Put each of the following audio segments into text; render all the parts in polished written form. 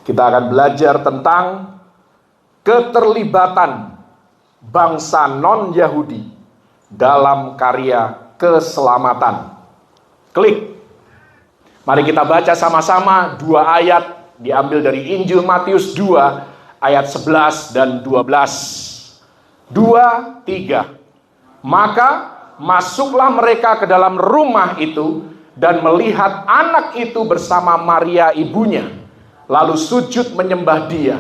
Kita akan belajar tentang keterlibatan bangsa non-Yahudi dalam karya keselamatan. Klik. Mari kita baca sama-sama 2 ayat diambil dari Injil Matius 2 ayat 11 dan 12. 2, 3. Maka masuklah mereka ke dalam rumah itu dan melihat anak itu bersama Maria ibunya, lalu sujud menyembah dia.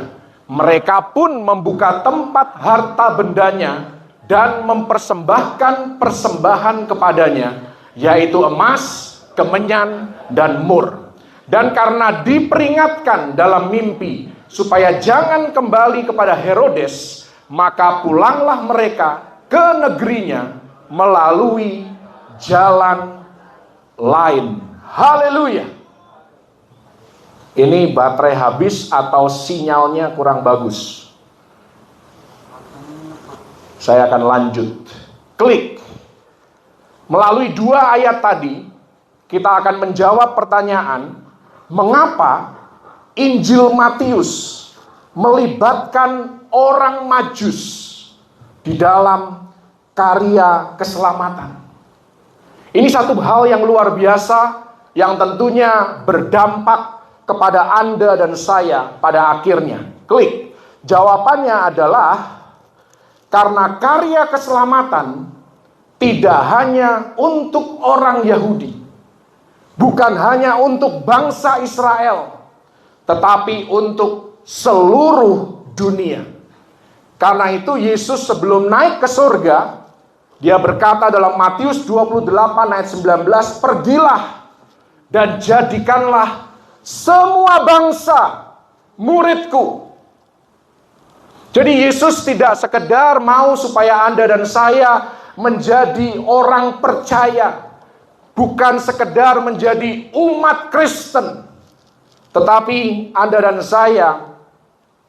Mereka pun membuka tempat harta bendanya dan mempersembahkan persembahan kepadanya, yaitu emas, kemenyan, dan mur. Dan karena diperingatkan dalam mimpi supaya jangan kembali kepada Herodes, maka pulanglah mereka ke negerinya melalui jalan lain. Haleluya. Ini baterai habis atau sinyalnya kurang bagus? Saya akan lanjut. Klik. Melalui 2 ayat tadi, kita akan menjawab pertanyaan, mengapa Injil Matius melibatkan orang Majus di dalam karya keselamatan. Ini satu hal yang luar biasa yang tentunya berdampak kepada Anda dan saya pada akhirnya. Klik. Jawabannya adalah karena karya keselamatan tidak hanya untuk orang Yahudi, bukan hanya untuk bangsa Israel, tetapi untuk seluruh dunia. Karena itu Yesus sebelum naik ke surga, dia berkata dalam Matius 28 ayat 19, pergilah dan jadikanlah semua bangsa muridku. Jadi Yesus tidak sekedar mau supaya Anda dan saya menjadi orang percaya, bukan sekedar menjadi umat Kristen, tetapi Anda dan saya,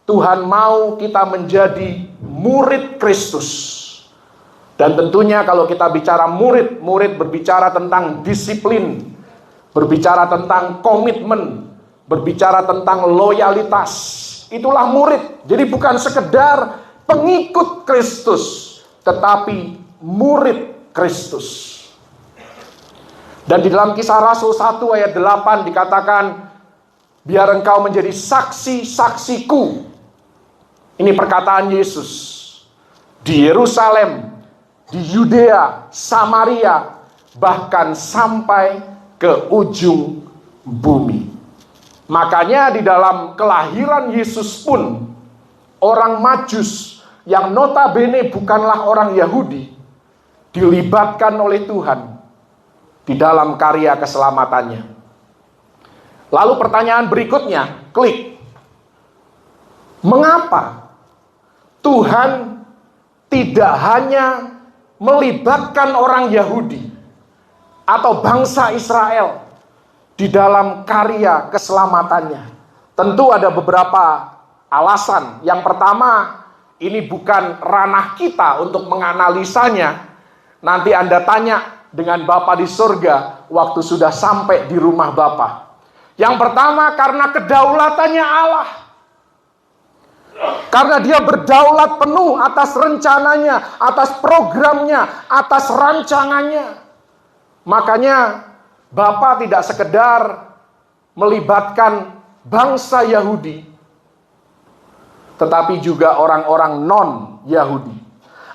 Tuhan mau kita menjadi murid Kristus. Dan tentunya kalau kita bicara murid, murid berbicara tentang disiplin, berbicara tentang komitmen, berbicara tentang loyalitas. Itulah murid. Jadi bukan sekedar pengikut Kristus, tetapi murid Kristus. Dan di dalam Kisah Rasul 1 ayat 8 dikatakan, biar engkau menjadi saksi-saksiku. Ini perkataan Yesus. Di Yerusalem, di Yudea, Samaria, bahkan sampai ke ujung bumi. Makanya di dalam kelahiran Yesus pun, orang Majus yang notabene bukanlah orang Yahudi, dilibatkan oleh Tuhan di dalam karya keselamatannya. Lalu pertanyaan berikutnya, klik. Mengapa Tuhan tidak hanya melibatkan orang Yahudi atau bangsa Israel di dalam karya keselamatannya? Tentu ada beberapa alasan. Yang pertama, ini bukan ranah kita untuk menganalisanya. Nanti Anda tanya dengan Bapa di surga waktu sudah sampai di rumah Bapa. Yang pertama, karena kedaulatannya Allah. Karena dia berdaulat penuh atas rencananya, atas programnya, atas rancangannya. Makanya Bapa tidak sekedar melibatkan bangsa Yahudi, tetapi juga orang-orang non-Yahudi.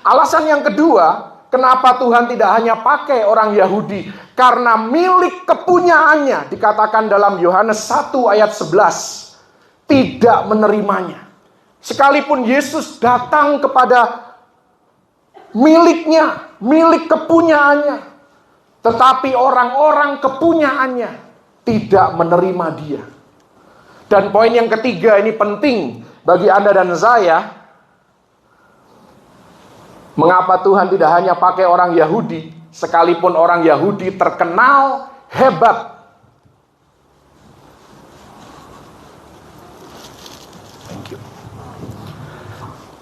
Alasan yang kedua, kenapa Tuhan tidak hanya pakai orang Yahudi? Karena milik kepunyaannya, dikatakan dalam Yohanes 1 ayat 11, tidak menerimanya. Sekalipun Yesus datang kepada miliknya, milik kepunyaannya, tetapi orang-orang kepunyaannya tidak menerima dia. Dan poin yang ketiga ini penting bagi Anda dan saya. Mengapa Tuhan tidak hanya pakai orang Yahudi, sekalipun orang Yahudi terkenal hebat.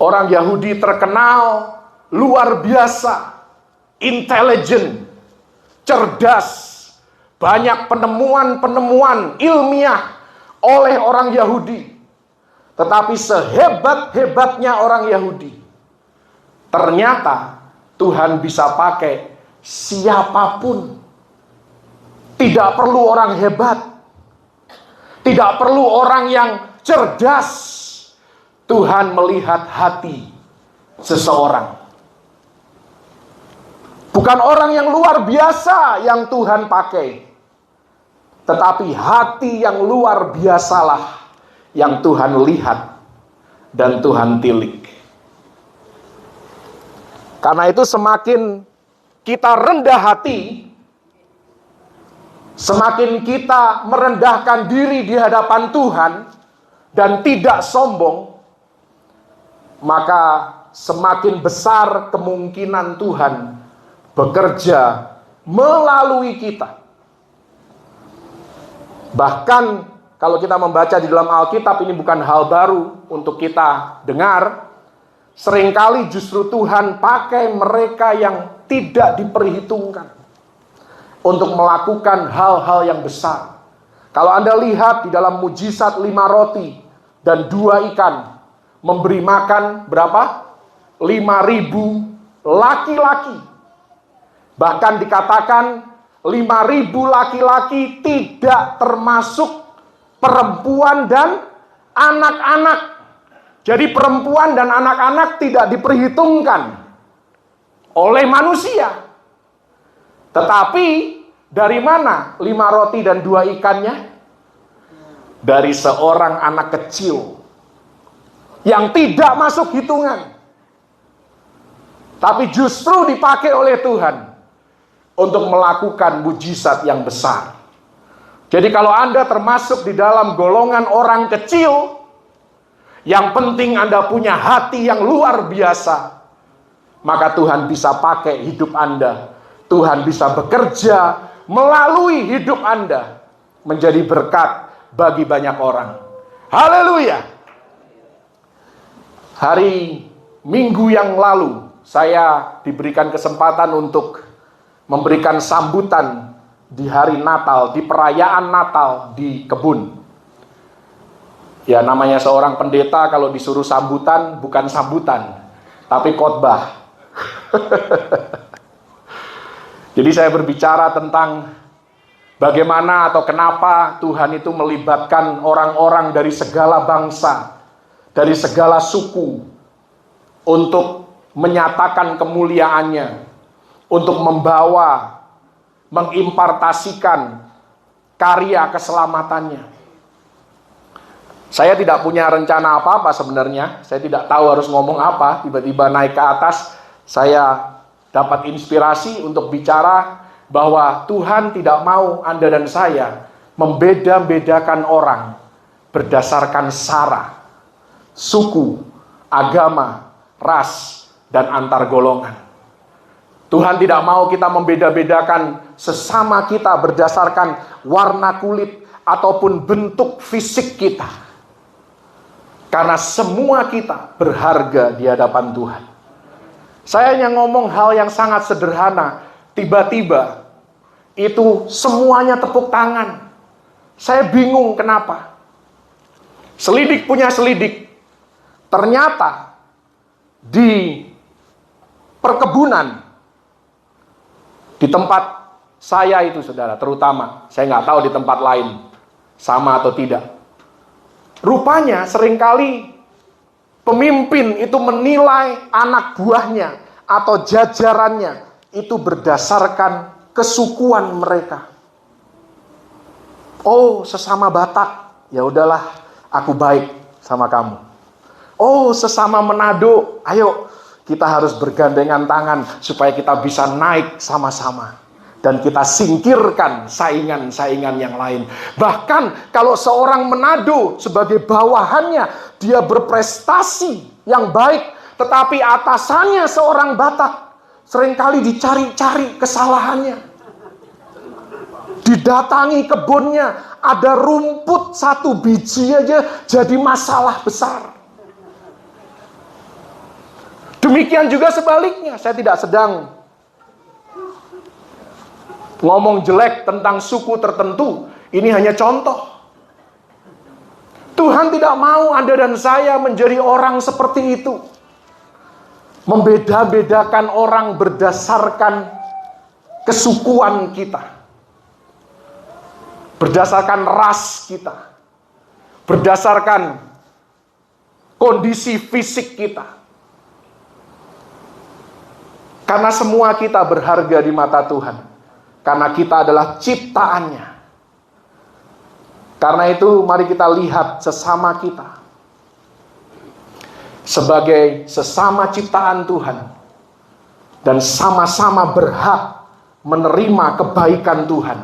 Orang Yahudi terkenal luar biasa, intelijen, cerdas, banyak penemuan-penemuan ilmiah oleh orang Yahudi. Tetapi sehebat-hebatnya orang Yahudi, ternyata Tuhan bisa pakai siapapun. Tidak perlu orang hebat, tidak perlu orang yang cerdas. Tuhan melihat hati seseorang. Bukan orang yang luar biasa yang Tuhan pakai, tetapi hati yang luar biasalah yang Tuhan lihat dan Tuhan tilik. Karena itu semakin kita rendah hati, semakin kita merendahkan diri di hadapan Tuhan dan tidak sombong, maka semakin besar kemungkinan Tuhan bekerja melalui kita. Bahkan kalau kita membaca di dalam Alkitab, ini bukan hal baru untuk kita dengar. Seringkali justru Tuhan pakai mereka yang tidak diperhitungkan untuk melakukan hal-hal yang besar. Kalau Anda lihat di dalam mujizat 5 roti dan 2 ikan, memberi makan berapa? 5.000 laki-laki. Bahkan dikatakan 5.000 laki-laki tidak termasuk perempuan dan anak-anak. Jadi perempuan dan anak-anak tidak diperhitungkan oleh manusia. Tetapi dari mana 5 roti dan 2 ikannya? Dari seorang anak kecil yang tidak masuk hitungan. Tapi justru dipakai oleh Tuhan untuk melakukan mujizat yang besar. Jadi kalau Anda termasuk di dalam golongan orang kecil, yang penting Anda punya hati yang luar biasa, maka Tuhan bisa pakai hidup Anda. Tuhan bisa bekerja melalui hidup Anda menjadi berkat bagi banyak orang. Haleluya. Hari Minggu yang lalu saya diberikan kesempatan untuk memberikan sambutan di hari Natal, di perayaan Natal di kebun. Ya, namanya seorang pendeta kalau disuruh sambutan, bukan sambutan, tapi khotbah. Jadi saya berbicara tentang bagaimana atau kenapa Tuhan itu melibatkan orang-orang dari segala bangsa, dari segala suku, untuk menyatakan kemuliaannya, untuk membawa, mengimpartasikan karya keselamatannya. Saya tidak punya rencana apa-apa sebenarnya. Saya tidak tahu harus ngomong apa. Tiba-tiba naik ke atas, saya dapat inspirasi untuk bicara bahwa Tuhan tidak mau Anda dan saya membeda-bedakan orang berdasarkan sara, suku, agama, ras, dan antar golongan. Tuhan tidak mau kita membeda-bedakan sesama kita berdasarkan warna kulit ataupun bentuk fisik kita. Karena semua kita berharga di hadapan Tuhan. Saya hanya ngomong hal yang sangat sederhana. Tiba-tiba itu semuanya tepuk tangan. Saya bingung kenapa. Selidik punya selidik. Ternyata di perkebunan, di tempat saya itu saudara, terutama, saya nggak tahu di tempat lain sama atau tidak. Rupanya seringkali pemimpin itu menilai anak buahnya atau jajarannya itu berdasarkan kesukuan mereka. Oh, sesama Batak, ya udahlah, aku baik sama kamu. Oh, sesama Manado, ayo kita harus bergandengan tangan supaya kita bisa naik sama-sama. Dan kita singkirkan saingan-saingan yang lain. Bahkan kalau seorang Manado sebagai bawahannya, dia berprestasi yang baik, tetapi atasannya seorang Batak, seringkali dicari-cari kesalahannya. Didatangi kebunnya, ada rumput 1 biji aja jadi masalah besar. Demikian juga sebaliknya. Saya tidak sedang ngomong jelek tentang suku tertentu. Ini hanya contoh. Tuhan tidak mau Anda dan saya menjadi orang seperti itu. Membeda-bedakan orang berdasarkan kesukuan kita, berdasarkan ras kita, berdasarkan kondisi fisik kita. Karena semua kita berharga di mata Tuhan, karena kita adalah ciptaannya. Karena itu mari kita lihat sesama kita sebagai sesama ciptaan Tuhan, dan sama-sama berhak menerima kebaikan Tuhan.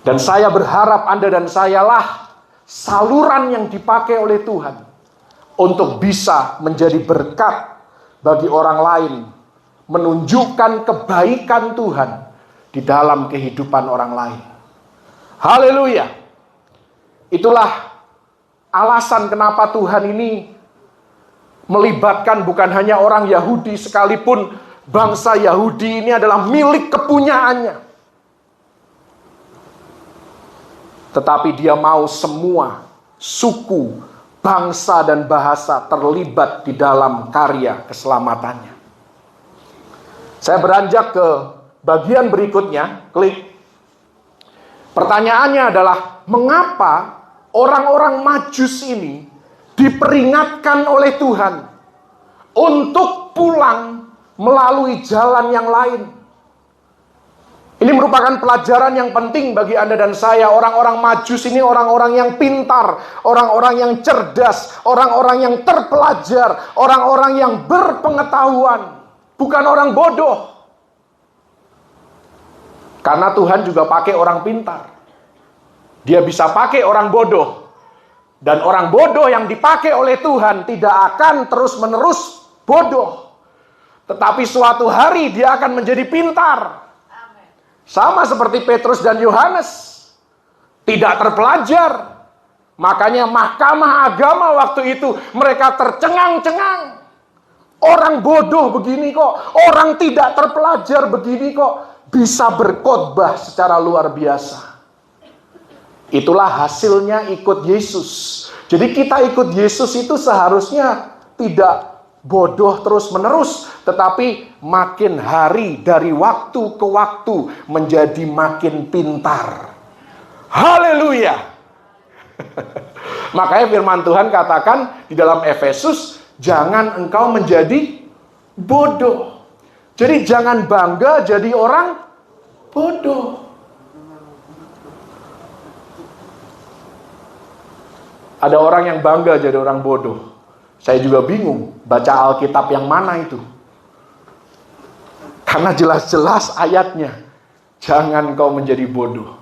Dan saya berharap Anda dan sayalah saluran yang dipakai oleh Tuhan untuk bisa menjadi berkat bagi orang lain, menunjukkan kebaikan Tuhan di dalam kehidupan orang lain. Haleluya. Itulah alasan kenapa Tuhan ini melibatkan bukan hanya orang Yahudi, sekalipun bangsa Yahudi ini adalah milik kepunyaannya. Tetapi dia mau semua suku, bangsa, dan bahasa terlibat di dalam karya keselamatannya. Saya beranjak ke bagian berikutnya, klik. Pertanyaannya adalah, mengapa orang-orang Majus ini diperingatkan oleh Tuhan untuk pulang melalui jalan yang lain? Ini merupakan pelajaran yang penting bagi Anda dan saya. Orang-orang Majus ini orang-orang yang pintar, orang-orang yang cerdas, orang-orang yang terpelajar, orang-orang yang berpengetahuan, bukan orang bodoh. Karena Tuhan juga pakai orang pintar. Dia bisa pakai orang bodoh. Dan orang bodoh yang dipakai oleh Tuhan tidak akan terus-menerus bodoh. Tetapi suatu hari dia akan menjadi pintar. Sama seperti Petrus dan Yohanes. Tidak terpelajar. Makanya mahkamah agama waktu itu mereka tercengang-cengang. Orang bodoh begini kok, orang tidak terpelajar begini kok bisa berkhotbah secara luar biasa. Itulah hasilnya ikut Yesus. Jadi kita ikut Yesus itu seharusnya tidak bodoh terus-menerus, tetapi makin hari dari waktu ke waktu menjadi makin pintar. Haleluya. Makanya firman Tuhan katakan di dalam Efesus, jangan engkau menjadi bodoh. Jadi jangan bangga jadi orang bodoh. Ada orang yang bangga jadi orang bodoh. Saya juga bingung baca Alkitab yang mana itu. Karena jelas-jelas ayatnya, jangan kau menjadi bodoh.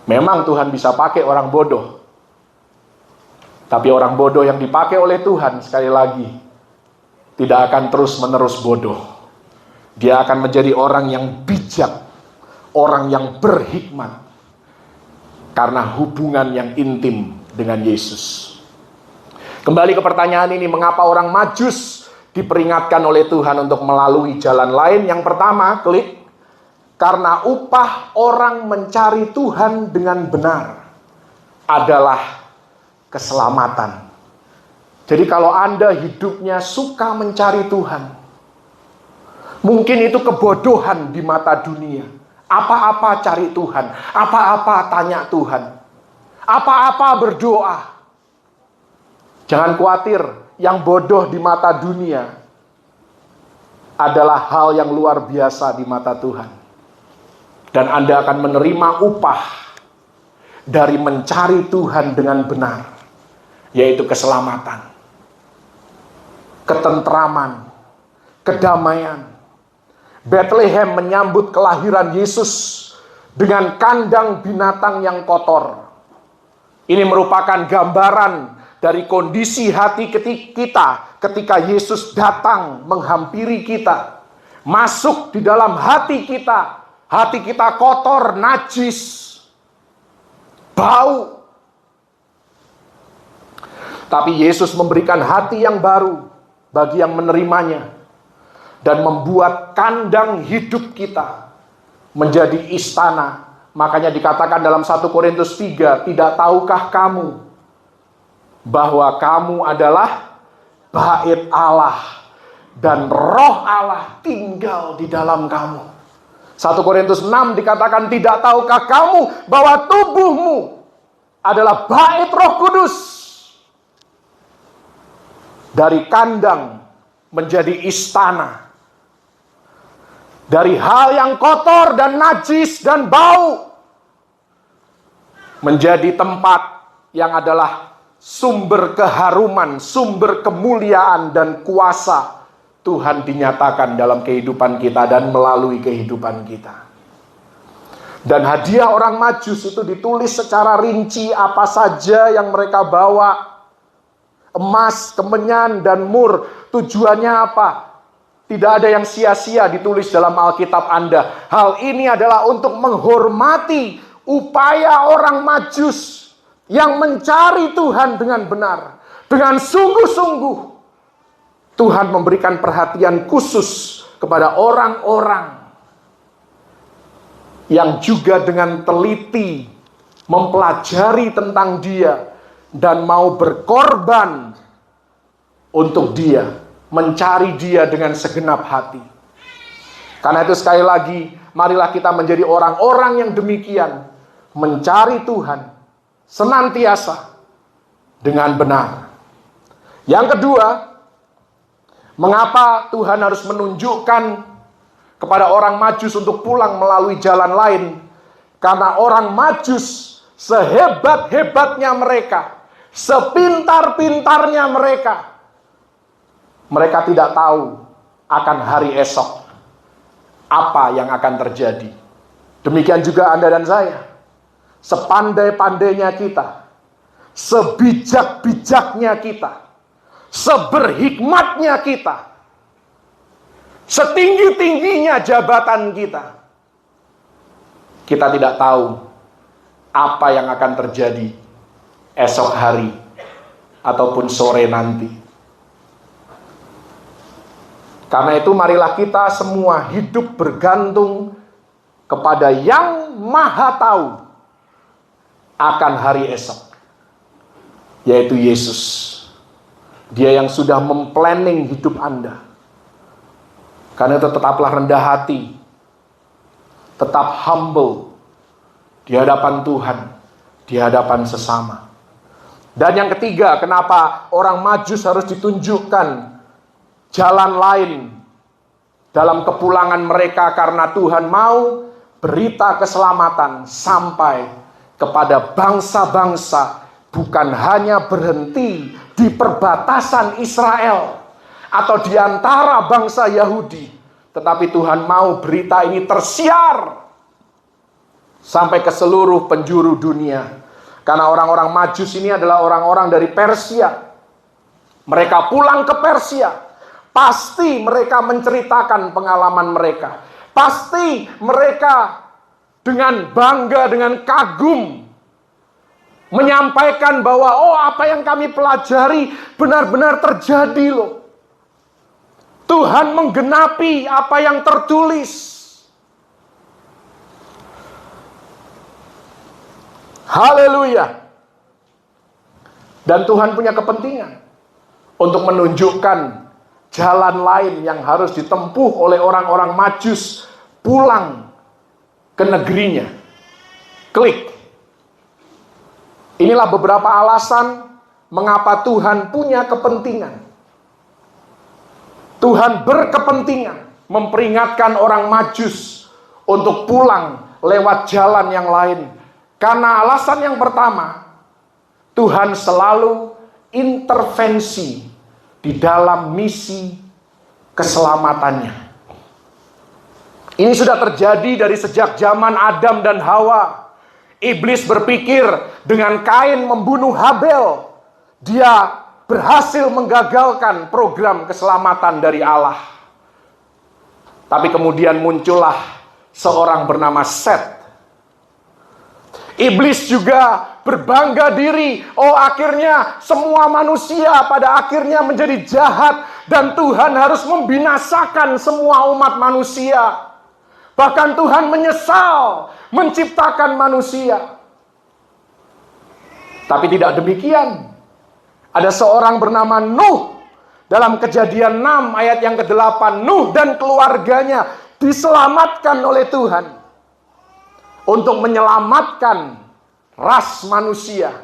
Memang Tuhan bisa pakai orang bodoh. Tapi orang bodoh yang dipakai oleh Tuhan, sekali lagi, tidak akan terus-menerus bodoh. Dia akan menjadi orang yang bijak, orang yang berhikmat. Karena hubungan yang intim dengan Yesus. Kembali ke pertanyaan ini, mengapa orang Majus diperingatkan oleh Tuhan untuk melalui jalan lain? Yang pertama, klik. Karena upah orang mencari Tuhan dengan benar adalah keselamatan. Jadi kalau Anda hidupnya suka mencari Tuhan, mungkin itu kebodohan di mata dunia. Apa-apa cari Tuhan, apa-apa tanya Tuhan, apa-apa berdoa. Jangan khawatir, yang bodoh di mata dunia adalah hal yang luar biasa di mata Tuhan. Dan Anda akan menerima upah dari mencari Tuhan dengan benar, yaitu keselamatan, ketentraman, kedamaian. Bethlehem menyambut kelahiran Yesus dengan kandang binatang yang kotor. Ini merupakan gambaran dari kondisi hati kita ketika Yesus datang menghampiri kita, masuk di dalam hati kita. Hati kita kotor, najis, bau. Tapi Yesus memberikan hati yang baru bagi yang menerimanya, dan membuat kandang hidup kita menjadi istana, Makanya dikatakan dalam 1 Korintus 3, tidak tahukah kamu bahwa kamu adalah bait Allah dan roh Allah tinggal di dalam kamu. 1 Korintus 6 dikatakan, tidak tahukah kamu bahwa tubuhmu adalah bait Roh Kudus. Dari kandang menjadi istana. Dari hal yang kotor dan najis dan bau menjadi tempat yang adalah sumber keharuman, sumber kemuliaan dan kuasa Tuhan dinyatakan dalam kehidupan kita dan melalui kehidupan kita. Dan hadiah orang Majus itu ditulis secara rinci apa saja yang mereka bawa. Emas, kemenyan, dan mur. Tujuannya apa? Tidak ada yang sia-sia ditulis dalam Alkitab Anda. Hal ini adalah untuk menghormati upaya orang Majus yang mencari Tuhan dengan benar. Dengan sungguh-sungguh Tuhan memberikan perhatian khusus kepada orang-orang yang juga dengan teliti mempelajari tentang Dia dan mau berkorban untuk Dia, mencari Dia dengan segenap hati. Karena itu sekali lagi, marilah kita menjadi orang-orang yang demikian, mencari Tuhan senantiasa dengan benar. Yang kedua, mengapa Tuhan harus menunjukkan kepada orang Majus untuk pulang melalui jalan lain? Karena orang Majus sehebat-hebatnya mereka, sepintar-pintarnya mereka tidak tahu akan hari esok apa yang akan terjadi. Demikian juga Anda dan saya. Sepandai-pandainya kita, sebijak-bijaknya kita, seberhikmatnya kita, setinggi-tingginya jabatan kita, kita tidak tahu apa yang akan terjadi esok hari ataupun sore nanti. Karena itu marilah kita semua hidup bergantung kepada yang Maha Tahu akan hari esok, yaitu Yesus. Dia yang sudah memplanning hidup Anda. Karena itu tetaplah rendah hati, tetap humble di hadapan Tuhan, di hadapan sesama. Dan yang ketiga, kenapa orang Majus harus ditunjukkan jalan lain dalam kepulangan mereka? Karena Tuhan mau berita keselamatan sampai kepada bangsa-bangsa, bukan hanya berhenti di perbatasan Israel atau di antara bangsa Yahudi, tetapi Tuhan mau berita ini tersiar sampai ke seluruh penjuru dunia. Karena orang-orang Majus ini adalah orang-orang dari Persia. Mereka pulang ke Persia, pasti mereka menceritakan pengalaman mereka. Pasti mereka dengan bangga, dengan kagum menyampaikan bahwa apa yang kami pelajari benar-benar terjadi loh. Tuhan menggenapi apa yang tertulis. Haleluya. Dan Tuhan punya kepentingan untuk menunjukkan jalan lain yang harus ditempuh oleh orang-orang Majus pulang ke negerinya. Klik. Inilah beberapa alasan mengapa Tuhan punya kepentingan. Tuhan berkepentingan memperingatkan orang Majus untuk pulang lewat jalan yang lain. Karena alasan yang pertama, Tuhan selalu intervensi di dalam misi keselamatannya. Ini sudah terjadi dari sejak zaman Adam dan Hawa. Iblis berpikir dengan Kain membunuh Habel, dia berhasil menggagalkan program keselamatan dari Allah. Tapi kemudian muncullah seorang bernama Set. Iblis juga berbangga diri. Akhirnya semua manusia pada akhirnya menjadi jahat dan Tuhan harus membinasakan semua umat manusia. Bahkan Tuhan menyesal menciptakan manusia. Tapi tidak demikian. Ada seorang bernama Nuh. Dalam Kejadian 6 ayat yang ke-8, Nuh dan keluarganya diselamatkan oleh Tuhan untuk menyelamatkan ras manusia.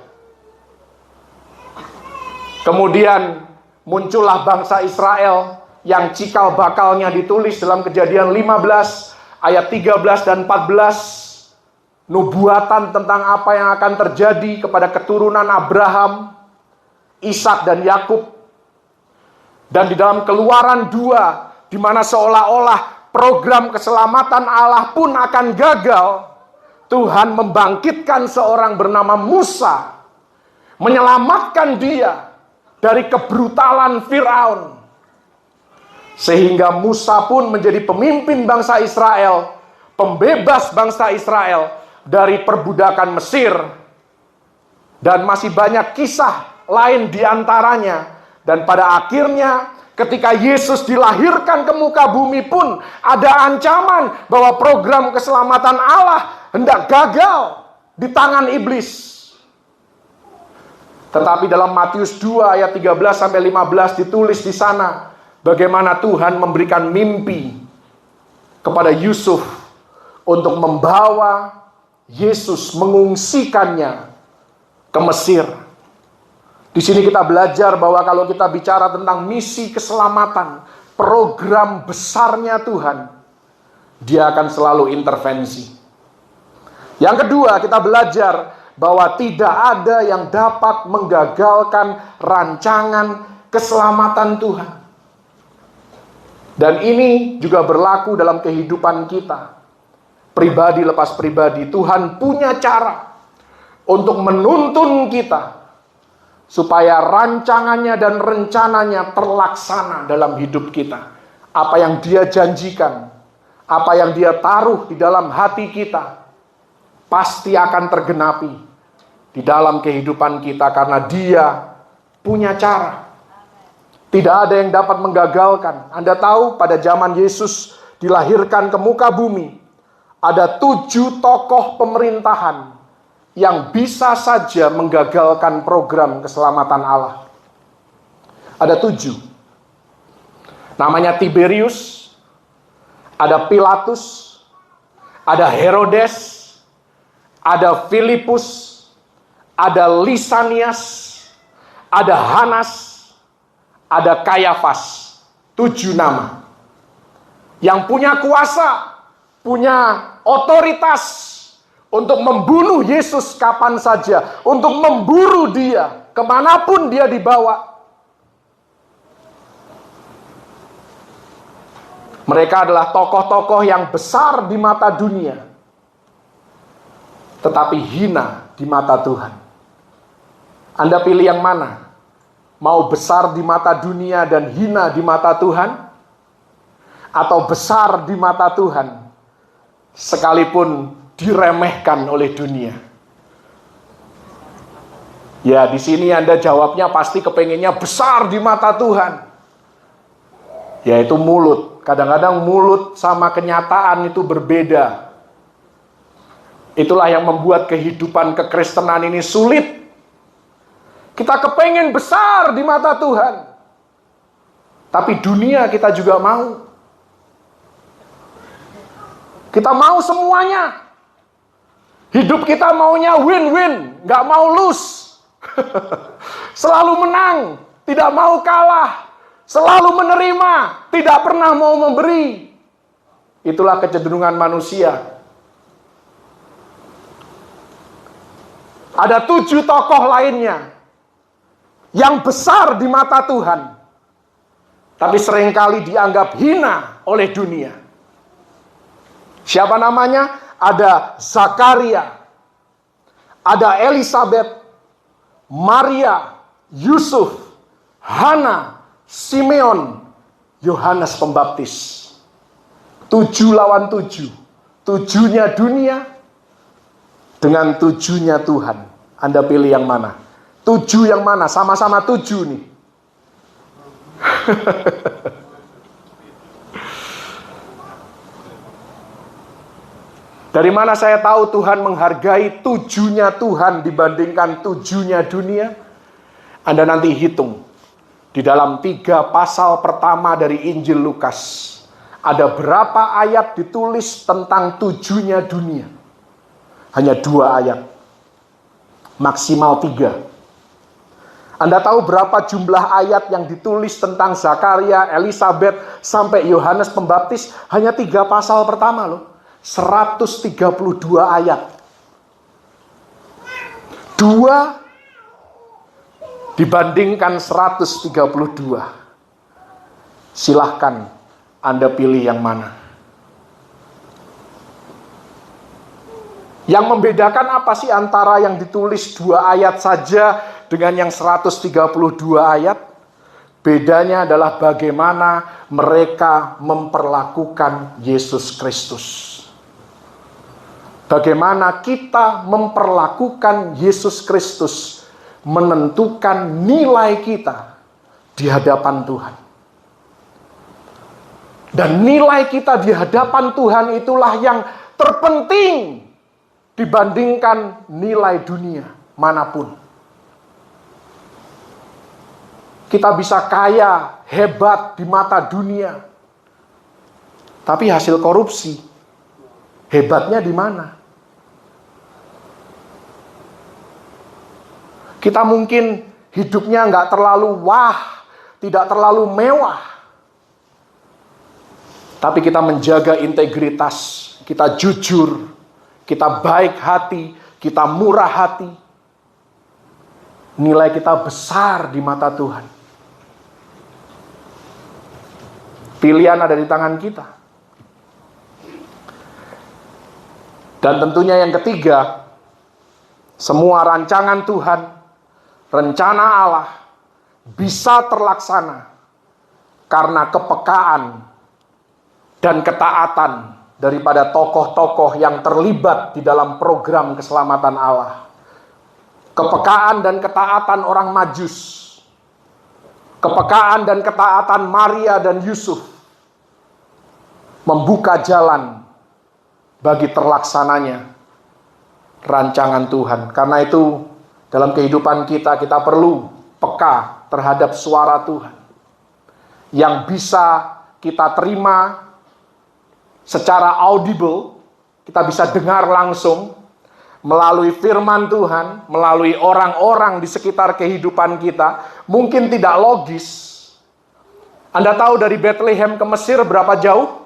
Kemudian muncullah bangsa Israel yang cikal bakalnya ditulis dalam Kejadian 15 ayat 13 dan 14. Nubuatan tentang apa yang akan terjadi kepada keturunan Abraham, Ishak dan Yakub. Dan di dalam Keluaran 2, di mana seolah-olah program keselamatan Allah pun akan gagal, Tuhan membangkitkan seorang bernama Musa, menyelamatkan dia dari kebrutalan Firaun. Sehingga Musa pun menjadi pemimpin bangsa Israel, pembebas bangsa Israel dari perbudakan Mesir. Dan masih banyak kisah lain di antaranya. Dan pada akhirnya ketika Yesus dilahirkan ke muka bumi pun ada ancaman bahwa program keselamatan Allah hendak gagal di tangan iblis. Tetapi dalam Matius 2 ayat 13-15 ditulis di sana bagaimana Tuhan memberikan mimpi kepada Yusuf untuk membawa Yesus mengungsikannya ke Mesir. Di sini kita belajar bahwa kalau kita bicara tentang misi keselamatan, program besarnya Tuhan, Dia akan selalu intervensi. Yang kedua, kita belajar bahwa tidak ada yang dapat menggagalkan rancangan keselamatan Tuhan. Dan ini juga berlaku dalam kehidupan kita. Pribadi lepas pribadi, Tuhan punya cara untuk menuntun kita supaya rancangannya dan rencananya terlaksana dalam hidup kita. Apa yang Dia janjikan, apa yang Dia taruh di dalam hati kita, pasti akan tergenapi di dalam kehidupan kita karena Dia punya cara. Tidak ada yang dapat menggagalkan. Anda tahu pada zaman Yesus dilahirkan ke muka bumi, ada 7 tokoh pemerintahan yang bisa saja menggagalkan program keselamatan Allah. Ada 7. Namanya Tiberius, ada Pilatus, ada Herodes, ada Filipus, ada Lisanias, ada Hanas, ada Kayafas. 7 nama. Yang punya kuasa, punya otoritas untuk membunuh Yesus kapan saja, untuk memburu Dia kemanapun Dia dibawa. Mereka adalah tokoh-tokoh yang besar di mata dunia, tetapi hina di mata Tuhan. Anda pilih yang mana? Mau besar di mata dunia dan hina di mata Tuhan? Atau besar di mata Tuhan, sekalipun diremehkan oleh dunia? Ya, di sini Anda jawabnya pasti kepengennya besar di mata Tuhan. Yaitu mulut. Kadang-kadang mulut sama kenyataan itu berbeda. Itulah yang membuat kehidupan kekristenan ini sulit. Kita kepengen besar di mata Tuhan, tapi dunia kita juga mau. Kita mau semuanya. Hidup kita maunya win-win, gak mau lose. Selalu menang, tidak mau kalah. Selalu menerima, tidak pernah mau memberi. Itulah kecenderungan manusia. Ada 7 tokoh lainnya yang besar di mata Tuhan, tapi seringkali dianggap hina oleh dunia. Siapa namanya? Ada Zakaria, ada Elisabeth, Maria, Yusuf, Hana, Simeon, Yohanes Pembaptis. 7 lawan 7. 7-nya dunia dengan 7-nya Tuhan. Anda pilih yang mana? 7 yang mana? Sama-sama 7 nih. Dari mana saya tahu Tuhan menghargai 7-nya Tuhan dibandingkan 7-nya dunia? Anda nanti hitung. Di dalam 3 pasal pertama dari Injil Lukas, ada berapa ayat ditulis tentang 7-nya dunia? Hanya 2 ayat. Maksimal 3. Anda tahu berapa jumlah ayat yang ditulis tentang Zakaria, Elisabet, sampai Yohanes Pembaptis? Hanya 3 pasal pertama loh. 132 ayat. 2 dibandingkan 132. Silahkan Anda pilih yang mana. Yang membedakan apa sih antara yang ditulis 2 ayat saja dengan yang 132 ayat? Bedanya adalah bagaimana mereka memperlakukan Yesus Kristus. Bagaimana kita memperlakukan Yesus Kristus menentukan nilai kita di hadapan Tuhan. Dan nilai kita di hadapan Tuhan itulah yang terpenting dibandingkan nilai dunia manapun. Kita bisa kaya, hebat di mata dunia, tapi hasil korupsi, hebatnya di mana? Kita mungkin hidupnya nggak terlalu wah, tidak terlalu mewah. Tapi kita menjaga integritas, kita jujur, kita baik hati, kita murah hati. Nilai kita besar di mata Tuhan. Pilihan ada di tangan kita. Dan tentunya yang ketiga, semua rancangan Tuhan, rencana Allah bisa terlaksana karena kepekaan dan ketaatan daripada tokoh-tokoh yang terlibat di dalam program keselamatan Allah. Kepekaan dan ketaatan orang Majus, kepekaan dan ketaatan Maria dan Yusuf membuka jalan bagi terlaksananya rancangan Tuhan. Karena itu dalam kehidupan kita perlu peka terhadap suara Tuhan yang bisa kita terima secara audible, kita bisa dengar langsung melalui firman Tuhan, melalui orang-orang di sekitar kehidupan kita. Mungkin tidak logis. Anda tahu dari Bethlehem ke Mesir berapa jauh?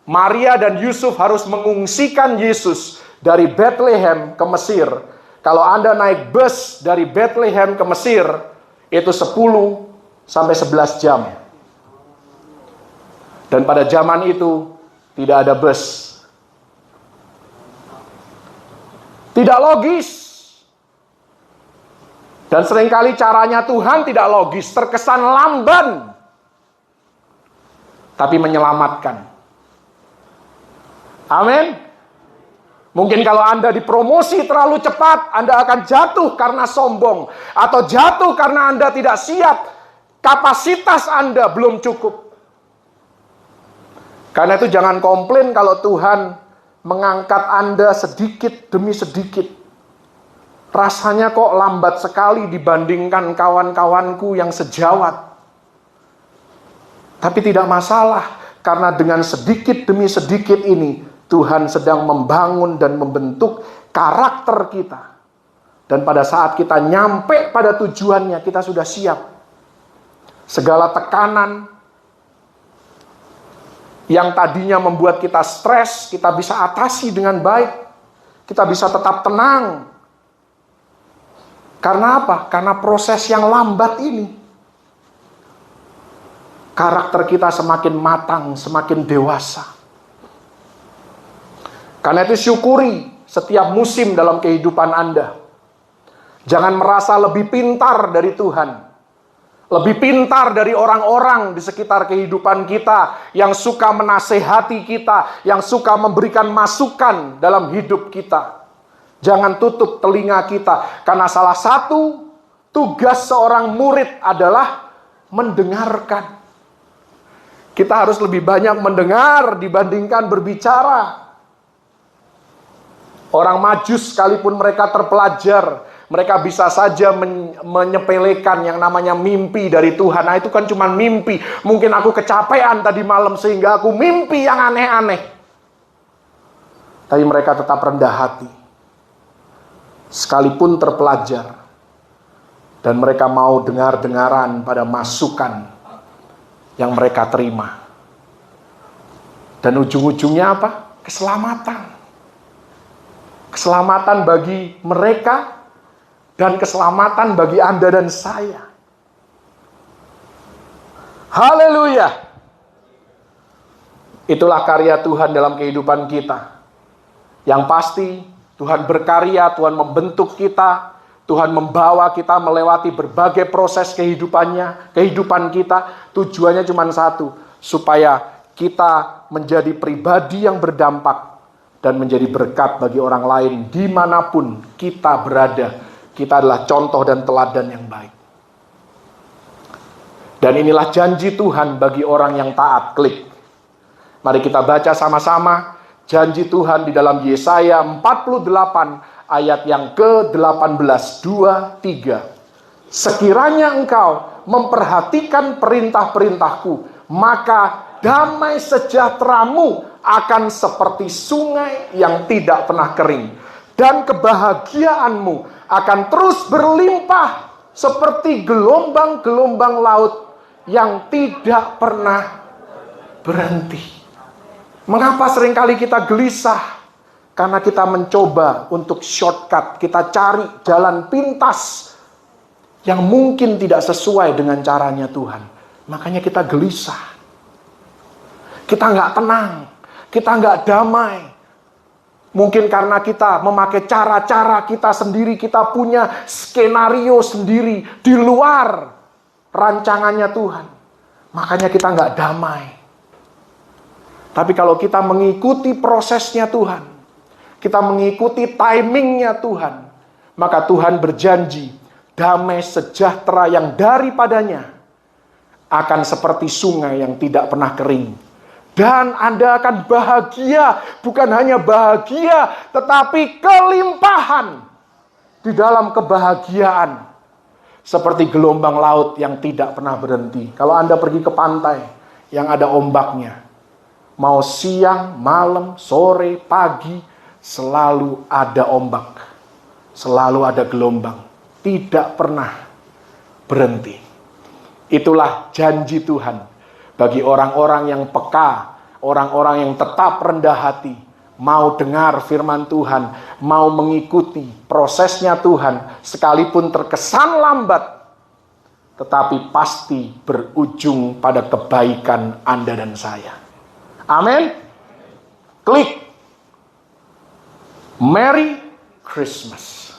Maria dan Yusuf harus mengungsikan Yesus dari Bethlehem ke Mesir. Kalau Anda naik bus dari Bethlehem ke Mesir, itu 10 sampai 11 jam. Dan pada zaman itu tidak ada bus. Tidak logis. Dan seringkali caranya Tuhan tidak logis, terkesan lamban, tapi menyelamatkan. Amin. Mungkin kalau Anda dipromosi terlalu cepat, Anda akan jatuh karena sombong, atau jatuh karena Anda tidak siap, kapasitas Anda belum cukup. Karena itu jangan komplain kalau Tuhan mengangkat Anda sedikit demi sedikit. Rasanya kok lambat sekali dibandingkan kawan-kawanku yang sejawat. Tapi tidak masalah, karena dengan sedikit demi sedikit ini Tuhan sedang membangun dan membentuk karakter kita. Dan pada saat kita nyampe pada tujuannya, kita sudah siap. Segala tekanan yang tadinya membuat kita stres, kita bisa atasi dengan baik. Kita bisa tetap tenang. Karena apa? Karena proses yang lambat ini. Karakter kita semakin matang, semakin dewasa. Karena itu syukuri setiap musim dalam kehidupan Anda. Jangan merasa lebih pintar dari Tuhan. Lebih pintar dari orang-orang di sekitar kehidupan kita yang suka menasehati kita, yang suka memberikan masukan dalam hidup kita. Jangan tutup telinga kita, karena salah satu tugas seorang murid adalah mendengarkan. Kita harus lebih banyak mendengar dibandingkan berbicara. Orang Majus sekalipun mereka terpelajar, mereka bisa saja menyepelekan yang namanya mimpi dari Tuhan. Nah, itu kan cuma mimpi. Mungkin aku kecapean tadi malam sehingga aku mimpi yang aneh-aneh. Tapi mereka tetap rendah hati. Sekalipun terpelajar. Dan mereka mau dengar-dengaran pada masukan yang mereka terima. Dan ujung-ujungnya apa? Keselamatan. Keselamatan bagi mereka dan keselamatan bagi Anda dan saya. Haleluya. Itulah karya Tuhan dalam kehidupan kita. Yang pasti Tuhan berkarya, Tuhan membentuk kita, Tuhan membawa kita melewati berbagai proses kehidupan kita. Tujuannya cuma satu, supaya kita menjadi pribadi yang berdampak dan menjadi berkat bagi orang lain dimanapun kita berada. Kita adalah contoh dan teladan yang baik. Dan inilah janji Tuhan bagi orang yang taat. Klik. Mari kita baca sama-sama janji Tuhan di dalam Yesaya 48 ayat yang ke-18. 2, 3. Sekiranya engkau memperhatikan perintah-perintahku, maka damai sejahteramu akan seperti sungai yang tidak pernah kering. Dan kebahagiaanmu akan terus berlimpah seperti gelombang-gelombang laut yang tidak pernah berhenti. Mengapa seringkali kita gelisah? Karena kita mencoba untuk shortcut. Kita cari jalan pintas yang mungkin tidak sesuai dengan caranya Tuhan. Makanya kita gelisah. Kita nggak tenang, kita nggak damai. Mungkin karena kita memakai cara-cara kita sendiri, kita punya skenario sendiri di luar rancangannya Tuhan. Makanya kita nggak damai. Tapi kalau kita mengikuti prosesnya Tuhan, kita mengikuti timingnya Tuhan, maka Tuhan berjanji damai sejahtera yang daripadanya akan seperti sungai yang tidak pernah kering. Dan Anda akan bahagia, bukan hanya bahagia, tetapi kelimpahan di dalam kebahagiaan. Seperti gelombang laut yang tidak pernah berhenti. Kalau Anda pergi ke pantai yang ada ombaknya, mau siang, malam, sore, pagi, selalu ada ombak. Selalu ada gelombang. Tidak pernah berhenti. Itulah janji Tuhan. Bagi orang-orang yang peka, orang-orang yang tetap rendah hati, mau dengar firman Tuhan, mau mengikuti prosesnya Tuhan, sekalipun terkesan lambat, tetapi pasti berujung pada kebaikan Anda dan saya. Amin. Klik. Merry Christmas.